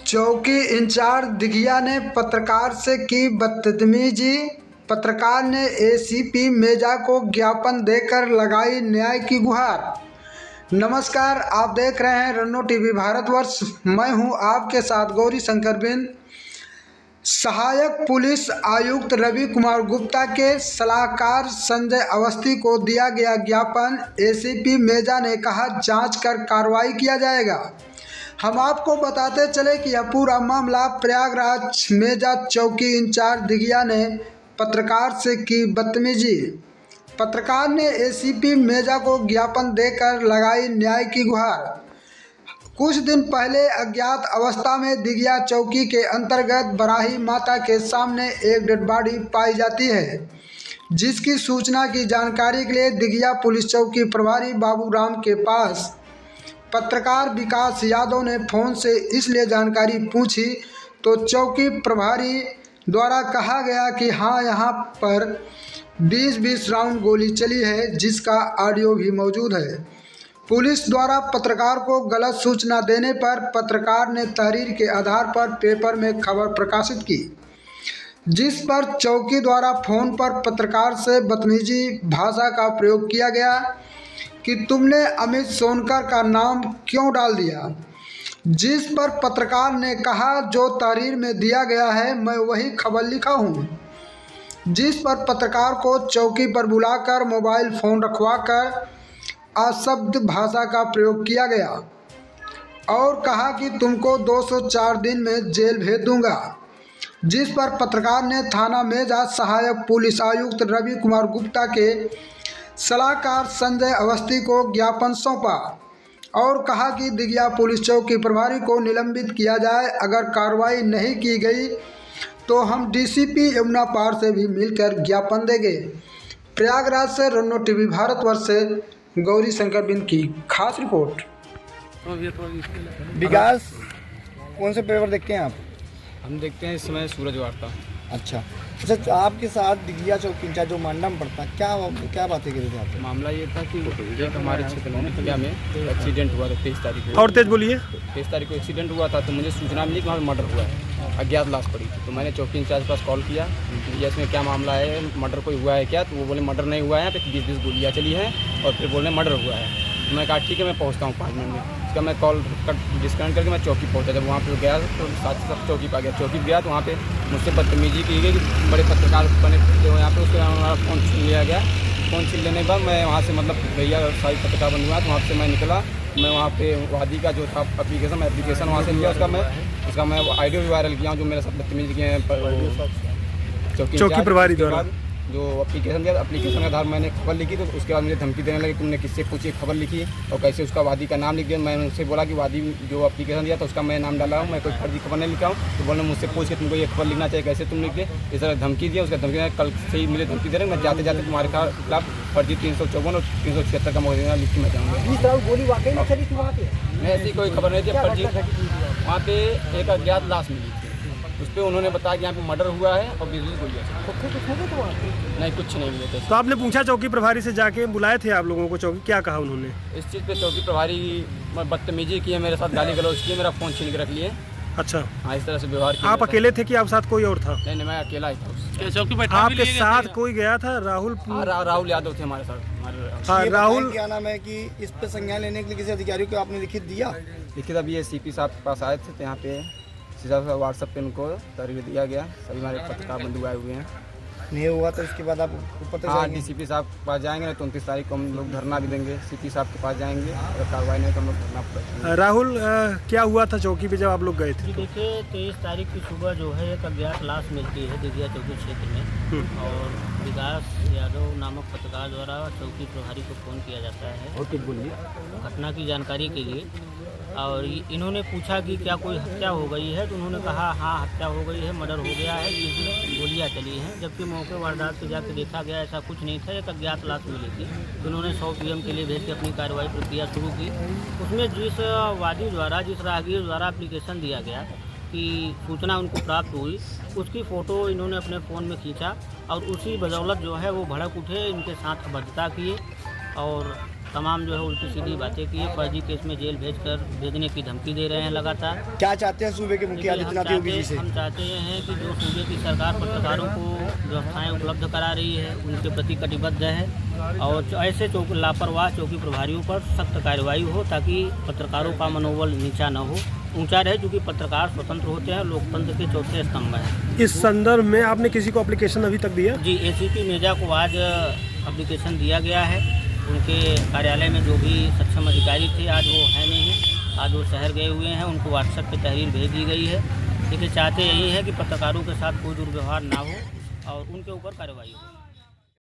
चौकी इंचार्ज दिघिया ने पत्रकार से की बदतमीजी। पत्रकार ने एसीपी मेजा को ज्ञापन देकर लगाई न्याय की गुहार। नमस्कार, आप देख रहे हैं रन्नो टीवी भारतवर्ष। मैं हूं आपके साथ गौरी शंकर बिंद। सहायक पुलिस आयुक्त रवि कुमार गुप्ता के सलाहकार संजय अवस्थी को दिया गया ज्ञापन। एसीपी मेजा ने कहा जांच कर कार्रवाई किया जाएगा। हम आपको बताते चले कि यह पूरा मामला प्रयागराज मेजा चौकी इंचार्ज दिघिया ने पत्रकार से की बदतमीजी। पत्रकार ने एसीपी मेजा को ज्ञापन देकर लगाई न्याय की गुहार। कुछ दिन पहले अज्ञात अवस्था में दिघिया चौकी के अंतर्गत बराही माता के सामने एक डेड बॉडी पाई जाती है, जिसकी सूचना की जानकारी के लिए दिघिया पुलिस चौकी प्रभारी बाबूराम के पास पत्रकार विकास यादव ने फ़ोन से इसलिए जानकारी पूछी तो चौकी प्रभारी द्वारा कहा गया कि हाँ, यहाँ पर 20-20 राउंड गोली चली है, जिसका ऑडियो भी मौजूद है। पुलिस द्वारा पत्रकार को गलत सूचना देने पर पत्रकार ने तहरीर के आधार पर पेपर में खबर प्रकाशित की, जिस पर चौकी द्वारा फ़ोन पर पत्रकार से बदतमीजी भाषा का प्रयोग किया गया कि तुमने अमित सोनकर का नाम क्यों डाल दिया, जिस पर पत्रकार ने कहा जो तहरीर में दिया गया है मैं वही खबर लिखा हूँ, जिस पर पत्रकार को चौकी पर बुलाकर मोबाइल फ़ोन रखवाकर अशब्द भाषा का प्रयोग किया गया और कहा कि तुमको 204 दिन में जेल भेज दूंगा, जिस पर पत्रकार ने थाना मेजा सहायक पुलिस आयुक्त रवि कुमार गुप्ता के सलाहकार संजय अवस्थी को ज्ञापन सौंपा और कहा कि दिघिया पुलिस चौकी प्रभारी को निलंबित किया जाए। अगर कार्रवाई नहीं की गई तो हम डीसीपी यमुना पार से भी मिलकर ज्ञापन देंगे। प्रयागराज से रन्नो टीवी भारतवर्ष से गौरी शंकर बिंद की खास रिपोर्ट। विकास, कौन से पेपर देखते हैं आप? हम देखते हैं इस समय सूरज वार्ता। अच्छा, आपके साथ दिघिया चौकी इंचार्ज जो मांडा में पड़ता है, क्या बातें कर रहे थे आप? मामला ये था कि एक हमारे क्षेत्र में दिघिया में एक्सीडेंट हुआ था 23 तारीख को। और तेज बोलिए। 23 तारीख को एक्सीडेंट हुआ था तो मुझे सूचना मिली कि वहाँ मर्डर हुआ है, अज्ञात लाश पड़ी थी। तो मैंने चौकी इंचार्ज के पास कॉल किया कि इसमें क्या मामला है, मर्डर कोई हुआ है क्या? तो वो बोले मर्डर नहीं हुआ है, यहाँ पे 20-20 गोलियाँ चली हैं और फिर बोलने मर्डर हुआ है। तो मैं कहा ठीक है, मैं पहुँचता हूँ 5 मिनट में। उसका मैं कॉल डिस्कनेक्ट करके मैं चौकी पहुँचा। जब वहाँ पे गया तो साथ साथ चौकी पर गया। चौकी गया तो वहाँ पे मुझसे बदतमीजी की गई कि बड़े पत्रकार बने थे यहाँ पे। उसके हमारा फ़ोन छीन लिया गया। फ़ोन छीन लेने के बाद मैं वहाँ से भैया सारी पत्रकार बन हुआ तो वहाँ से मैं निकला। मैं वहाँ पे वादी का जो था एप्लीकेशन वहाँ से लिया। उसका मैं ऑडियो भी वायरल किया हूँ, जो मेरे साथ बदतमीजी किए हैं चौकी प्रभारी द्वारा। जो एप्लीकेशन दिया, एप्लीकेशन के आधार मैंने खबर लिखी तो उसके बाद मुझे धमकी देने लगी, तुमने किससे पूछी खबर लिखी और कैसे उसका वादी का नाम लिख दिया। मैंने उनसे बोला कि वादी जो एप्लीकेशन दिया था उसका मैं नाम डाला हूँ, मैं कोई फर्जी खबर नहीं लिखा हूँ। तो बोलने मुझसे पूछ के तुमको ये खबर लिखना चाहिए, कैसे तुम लिख दे, इस तरह धमकी दिया। उसका धमकी कल से ही मुझे धमकी दे रहे, मैं जाते जाते तुम्हारे खिलाफ फर्जी 354 और 376 का मुकदमा लिख के मैं जाऊँगा। गोली वाकई में चली थी वहाँ पे? मैं ऐसी कोई खबर नहीं थी फर्जी। वहाँ पे एक अज्ञात लाश मिली थी, उस पर उन्होंने बताया कि यहाँ पे मर्डर हुआ है और 20 गोलियाँ नहीं, कुछ नहीं मिले थे। तो आपने पूछा चौकी प्रभारी से, जाके बुलाए थे आप लोगों को चौकी, क्या कहा उन्होंने? इस चीज़ पे चौकी प्रभारी बदतमीजी की है, मेरे साथ गाली गलौज की है, मेरा फ़ोन छीन के रख लिए। अच्छा, हाँ, इस तरह से व्यवहार किया। आप अकेले थे कि आप साथ कोई और था? नहीं, मैं अकेला ही था। आपके साथ कोई गया था? राहुल यादव थे हमारे साथ। हाँ, राहुल क्या नाम है कि इस पे संज्ञान लेने के लिए किसी अधिकारी को आपने लिखित दिया? लिखित अभी ये सीपी साहब के पास आए थे तो यहाँ पे सीधा व्हाट्सएप पे उनको तहरीर दिया गया। सभी हमारे पत्रकार बंधु आए हुए हैं। नहीं हुआ तो इसके बाद आप ऊपर तक? हाँ, डीसीपी साहब के पास जाएंगे, नहीं तो 29 तारीख को हम लोग धरना भी देंगे। सीपी साहब के पास जाएंगे, अगर कार्रवाई नहीं तो हम लोग धरना पड़ेगा। राहुल, क्या हुआ था चौकी पे जब आप लोग गए थे? देखिए, 23 तारीख की सुबह जो है एक अज्ञात लाश मिलती है दिघिया चौकी क्षेत्र में और विकास यादव नामक पत्रकार द्वारा चौकी प्रभारी को फ़ोन किया जाता है घटना की जानकारी के लिए। और इन्होंने पूछा कि क्या कोई हत्या हो गई है, तो उन्होंने कहा हाँ, हत्या हो गई है, मर्डर हो गया है, 20 गोलियाँ चली हैं। जबकि मौके वारदात पे जाकर देखा गया ऐसा कुछ नहीं था, एक अज्ञात लाश मिली थी। तो उन्होंने 100 PM के लिए भेज के अपनी कार्रवाई प्रक्रिया शुरू की। उसमें जिस वादी द्वारा, जिस राहगीर द्वारा एप्लीकेशन दिया गया कि सूचना उनको प्राप्त हुई, उसकी फ़ोटो इन्होंने अपने फ़ोन में खींचा और उसी बदौलत जो है वो भड़क उठे, इनके साथ अभद्रता किए और तमाम जो है उल्टी सीधी बातें की है। फर्जी केस में जेल भेजने की धमकी दे रहे हैं लगातार। क्या चाहते हैं सूबे के मुखिया देखिए, आदित्यनाथ योगी जी से? हम चाहते हैं कि जो सूबे की सरकार पत्रकारों को व्यवस्थाएं उपलब्ध करा रही है उनके प्रति कटिबद्ध है और ऐसे लापरवाह चौकी प्रभारियों पर सख्त कार्रवाई हो ताकि पत्रकारों का मनोबल नीचा न हो, ऊंचा रहे, क्योंकि पत्रकार स्वतंत्र होते हैं, लोकतंत्र के चौथे स्तंभ हैं। इस संदर्भ में आपने किसी को एप्लीकेशन अभी तक दिया? जी, एसीपी मेजा को आज एप्लीकेशन दिया गया है। उनके कार्यालय में जो भी सक्षम अधिकारी थे आज वो है नहीं, आज वो शहर गए हुए हैं। उनको व्हाट्सएप पे तहरीर भेज दी गई है। देखिए, चाहते यही है कि पत्रकारों के साथ कोई दुर्व्यवहार ना हो और उनके ऊपर कार्रवाई हो।